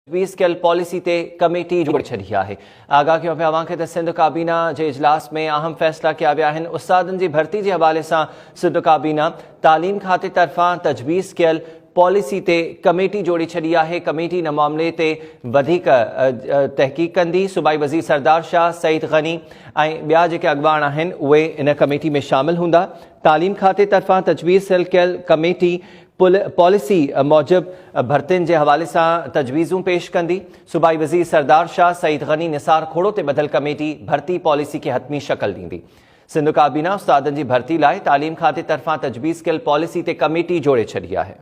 तजवीज़ कयल पॉलिसी ते कमेटी जोड़े छड़ी है। आगाह कयो पिया अवां खे त सिंध काबीना के इजलास में अहम फैसला किया विया आहिनि। उस्तादनि जी भर्ती के हवाले से सिंध काबीना तालीम खाते तरफ़ां तजवीज़ कयल पॉलिसी ते कमेटी जोड़ी छड़ी है। कमेटी इन मामले ते वधीक तहकीक कंदी। सूबाई वज़ीर सरदार शाह सईद गनी ऐं ॿिया जेके अॻवान आहिनि उहे इन कमेटी में शामिल हूंदा। तालीम खाते तरफ़ां तजवीज़ कयल कमेटी पॉलिसी मूजिब भर्तियुनि के हवाले से तजवीज़ूं पेश कंदी। सूबाई वज़ीर सरदार शाह सईद गनी निसार खोड़ो ते बदल कमेटी भर्ती पॉलिसी के हतमी शक्ल दी। सिंध काबीना उस्तादनि जी भर्ती लाइ तालीम खाते तरफ़ां तजवीज़ कयल पॉलिसी ते कमेटी जोड़े छड़ी है।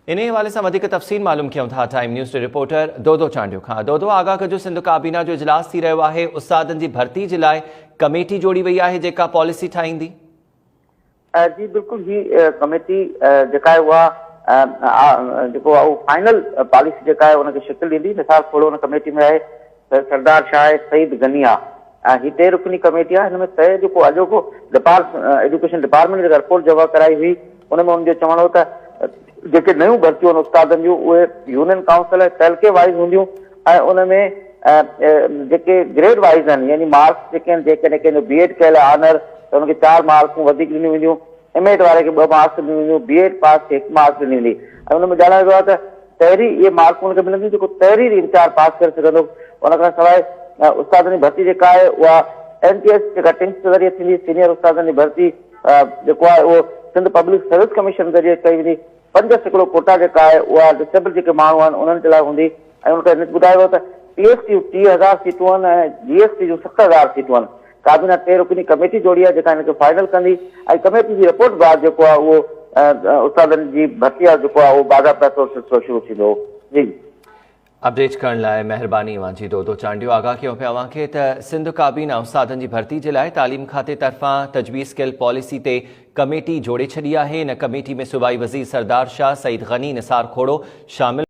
इन हवाले से वधिक तफ़सील मालूम कयूं था टाइम न्यूज़ के रिपोर्टर दोदो चांडियो खां। दोदो, आगाह कजो, सिंध काबीना जो इजलास थी रहियो आहे। उस्तादनि जी भर्ती के लाइ कमेटी जोड़ी वई आहे जेका पॉलिसी ठाहींदी। जी बिल्कुल, ही कमेटी जेका है फाइनल पॉलिसी जेका है उनके शिकल दी। निसार खोड़ो उन कमेटी में है सरदार शाह सईद गनिया। ही 3 रुकनी कमेटी है। इनमें तय जो अॼोको एजुकेशन डिपार्टमेंट जो रिपोर्ट जमा कराई हुई उनमें उनजो चवण हो त जेके नयूं भर्तियूं आहिनि उस्तादनि जूं उहे यूनियन काउंसिल तहलके वाइज़ हूंदियूं ऐं उनमें जेके ग्रेड वाइज़ आहिनि, यानी मार्क्स जेके आहिनि, जेकॾहिं कंहिंजो बीएड कयल आहे ऑनर त उनखे 4 मार्कूं वधीक ॾिनियूं वेंदियूं। एमएड वारे खे 2 मार्क्स ॾिनियूं वेंदियूं। बीएड पास खे 1 मार्क्स ॾिनी वेंदी ऐं उनमें ॼाणायो वियो आहे त तहरीर इहे मार्कूं उनखे मिलंदियूं जेको तहरीर इंतिहार पास करे सघंदो। उन खां सवाइ उस्तादनि जी भर्ती जेका आहे उहा एनटीएस जेका टिंक्स जे ज़रिए थींदी। सीनियर उस्तादनि जी भर्ती जेको आहे उहो सिंध पब्लिक सर्विस कमीशन ज़रिए कई वेंदी। 5% कोटा जेका आहे उहा डिसेबल जेके माण्हू आहिनि उन्हनि जे लाइ हूंदी ऐं उनखे ॿुधायो वियो त पीएसटी 30,000 सीटूं आहिनि ऐं जीएसटी जूं 70,000 सीटूं आहिनि। काबीना 3 रुकनी कमेटी जोड़ी है जेका इनके फाइनल कंदी ऐं कमेटी की रिपोर्ट बाद जो आहे उहो उस्तादनि जी भर्ती आहे जेको आहे उहो बाज़ाब्ता तौर सिलसिलो शुरू थींदो। जी अपडेट करण लाइ महिरबानी अवां जी दोदो चांडियो। आगाह कयो पिया अवां खे त सिंध काबीना उस्तादनि जी भर्ती जे लाइ तालीम खाते तरफ़ां तजवीज़ कयल पॉलिसी ते कमेटी जोड़े छड़ी है। इन कमेटी में सूबाई वज़ीर सरदार शाह सईद गनी निसार खोड़ो शामिल